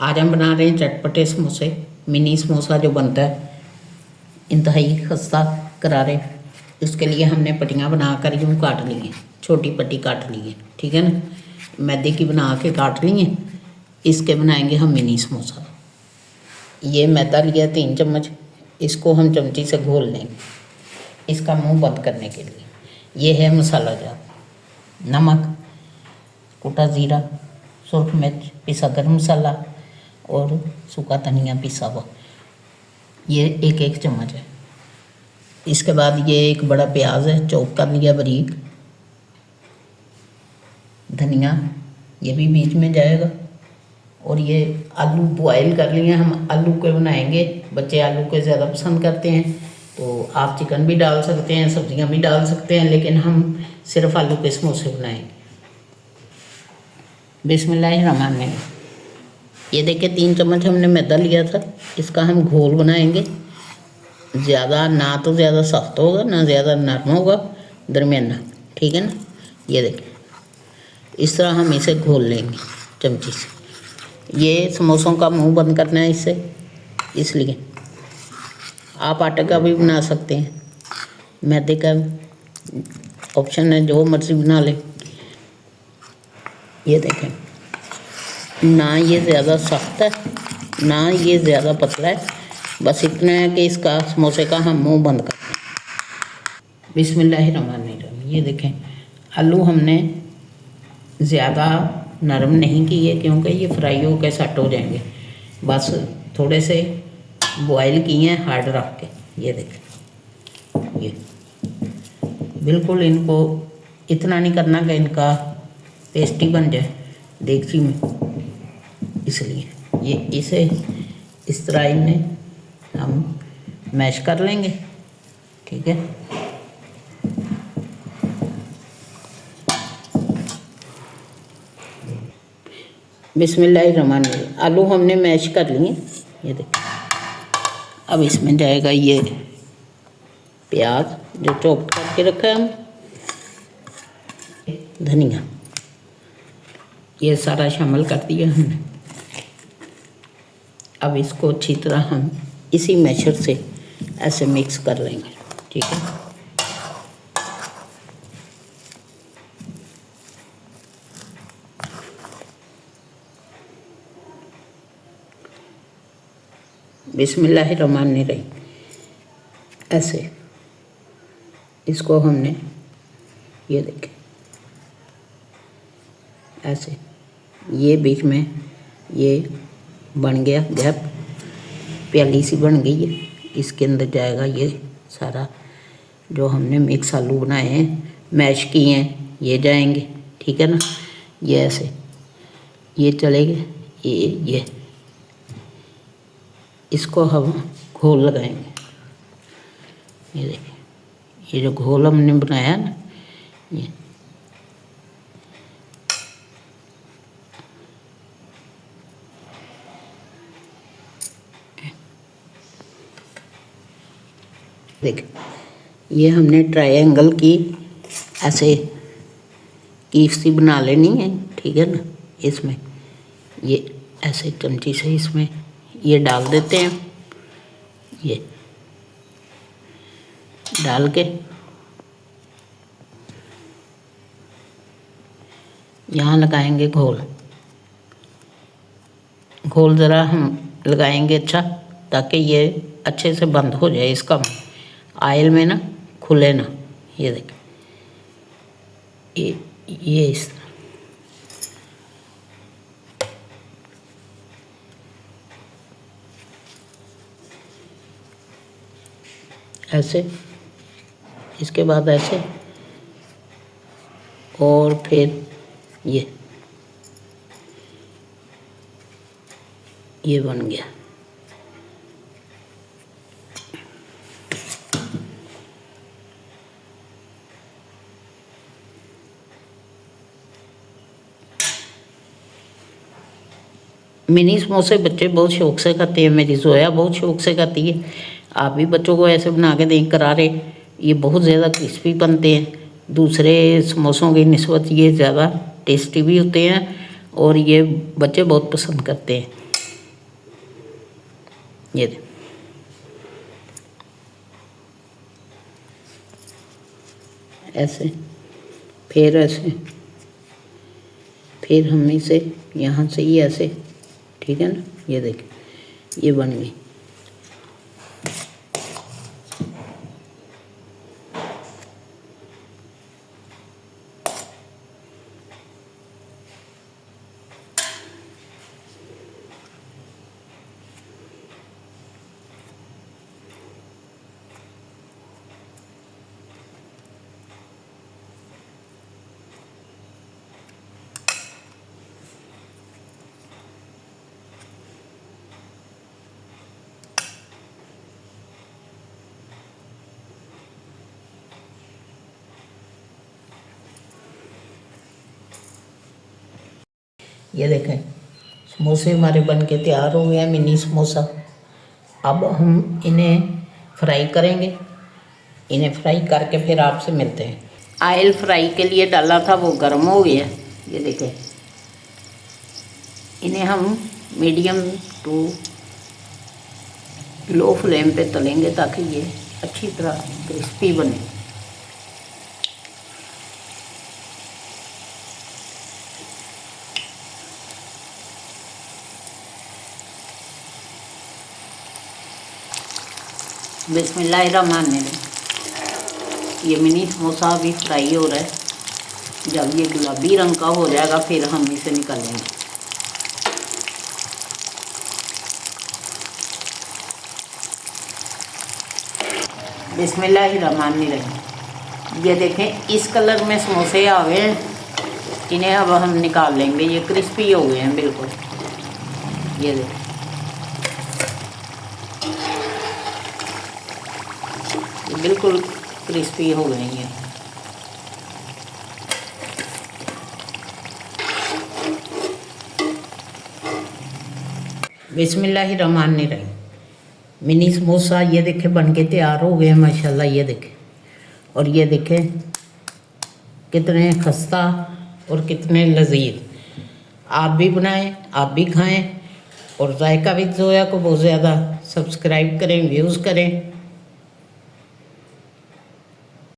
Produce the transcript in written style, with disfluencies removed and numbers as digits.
आज हम बना रहे हैं चटपटे समोसे। मिनी समोसा जो बनता है इंतहाई खस्ता करारे, इसके लिए हमने पट्टियाँ बना कर यूँ काट ली हैं, छोटी पट्टी काट ली है, ठीक है ना। मैदे की बना के काट ली हैं। इसके बनाएंगे हम मिनी समोसा। ये मैदा लिया 3 चम्मच, इसको हम चमची से घोल लेंगे इसका मुंह बंद करने के लिए। ये है मसाला जार, नमक, कुटा ज़ीरा, सुरख मिर्च, पिसा गरम मसाला और सूखा धनिया पिसा हुआ, ये 1-1 चम्मच है। इसके बाद ये एक बड़ा प्याज है, चॉप कर लिया बारीक। धनिया ये भी बीच में जाएगा। और ये आलू बॉयल कर लिए, हम आलू के बनाएंगे। बच्चे आलू के ज़्यादा पसंद करते हैं, तो आप चिकन भी डाल सकते हैं, सब्जियां भी डाल सकते हैं, लेकिन हम सिर्फ आलू के समोसे बनाएंगे। बिस्मिल्लाहिर्रहमानिर्रहीम। ये देखिए 3 चम्मच हमने मैदा लिया था, इसका हम घोल बनाएंगे। ज़्यादा ना तो ज़्यादा सख्त होगा ना ज़्यादा नरम होगा, दरमियाना, ठीक है ना। ये देखिए इस तरह हम इसे घोल लेंगे चमची से। ये समोसों का मुंह बंद करना है इससे, इसलिए आप आटे का भी बना सकते हैं, मैदे का ऑप्शन है, जो मर्ज़ी बना लें। ये देखें, ना ये ज़्यादा सख्त है ना ये ज़्यादा पतला है, बस इतना है कि इसका समोसे का हम मुंह बंद करते हैं। बिस्मिल्लाहिर्रहमानिर्रहीम। ये देखें आलू हमने ज़्यादा नरम नहीं किए, क्योंकि ये फ्राई होकर सेट हो जाएंगे। बस थोड़े से बॉयल किए हैं हार्ड रख के। ये देखें, ये बिल्कुल इनको इतना नहीं करना कि इनका पेस्टी बन जाए देगची में, इसलिए ये इसे इस तरह इन्हें हम मैश कर लेंगे, ठीक है। बिस्मिल्लाहिर्रहमानिर्रहीम। आलू हमने मैश कर लिए, ये देखिए। अब इसमें जाएगा ये प्याज जो चॉप करके रखा है, हम धनिया ये सारा शामिल कर दिया हमने। अब इसको अच्छी तरह हम इसी मैशर से ऐसे मिक्स कर लेंगे, ठीक है। बिस्मिल्लाहिर्रहमानिर्रहीम। ऐसे इसको हमने, ये देखें ऐसे, ये बीच में ये बन गया गैप, प्याली सी बन गई है। इसके अंदर जाएगा ये सारा जो हमने मिक्स आलू बनाए हैं, मैश किए हैं, ये जाएंगे, ठीक है ना। ये ऐसे ये चलेंगे, ये इसको हम घोल लगाएंगे। ये देखिए, ये जो घोल हमने बनाया ना, ये देखिए, ये हमने ट्रायंगल की ऐसे कीफ सी बना लेनी है, ठीक है ना। इसमें ये ऐसे चमची से इसमें ये डाल देते हैं, ये डाल के यहाँ लगाएंगे घोल। घोल ज़रा हम लगाएंगे अच्छा, ताकि ये अच्छे से बंद हो जाए, इसका आयल में ना खुले ना। ये देखें, ये इस तरह ऐसे, इसके बाद ऐसे, और फिर ये बन गया। मिनी समोसे बच्चे बहुत शौक से खाते हैं, मेरी जोया बहुत शौक से खाती है। आप भी बच्चों को ऐसे बना के दें करारे, ये बहुत ज़्यादा क्रिस्पी बनते हैं। दूसरे समोसों की निस्बत ये ज़्यादा टेस्टी भी होते हैं और ये बच्चे बहुत पसंद करते हैं। ये दे, ऐसे, फिर ऐसे, फिर हम इसे यहाँ से ही ऐसे, ठीक है ना। ये देखिए, ये बन गई। ये देखें, समोसे हमारे बन के तैयार हो गए हैं, मिनी समोसा। अब हम इन्हें फ्राई करेंगे। इन्हें फ्राई करके फिर आपसे मिलते हैं। ऑयल फ्राई के लिए डाला था, वो गर्म हो गया। ये देखें, इन्हें हम मीडियम टू लो फ्लेम पे तलेंगे ताकि ये अच्छी तरह क्रिस्पी बने। बिस्मिल्लाहिर्रहमानिर्रहीम। ये मिनी समोसा अभी फ्राई हो रहा है। जब ये गुलाबी रंग का हो जाएगा फिर हम इसे निकालेंगे। बिस्मिल्लाहिर्रहमानिर्रहीम। ये देखें, इस कलर में समोसे आ गए हैं। इन्हें अब हम निकाल लेंगे। ये क्रिस्पी हो गए हैं बिल्कुल। ये देखें, बिल्कुल क्रिस्पी हो गई हैं। बिस्मिल्लाहिर्रहमानिर्रहीम। मिनी समोसा ये देखें बन के तैयार हो गए हैं माशाल्लाह। ये देखें, और ये देखें कितने खस्ता और कितने लजीज। आप भी बनाएं, आप भी खाएं, और जायका विद जोया को बहुत ज़्यादा सब्सक्राइब करें, व्यूज़ करें।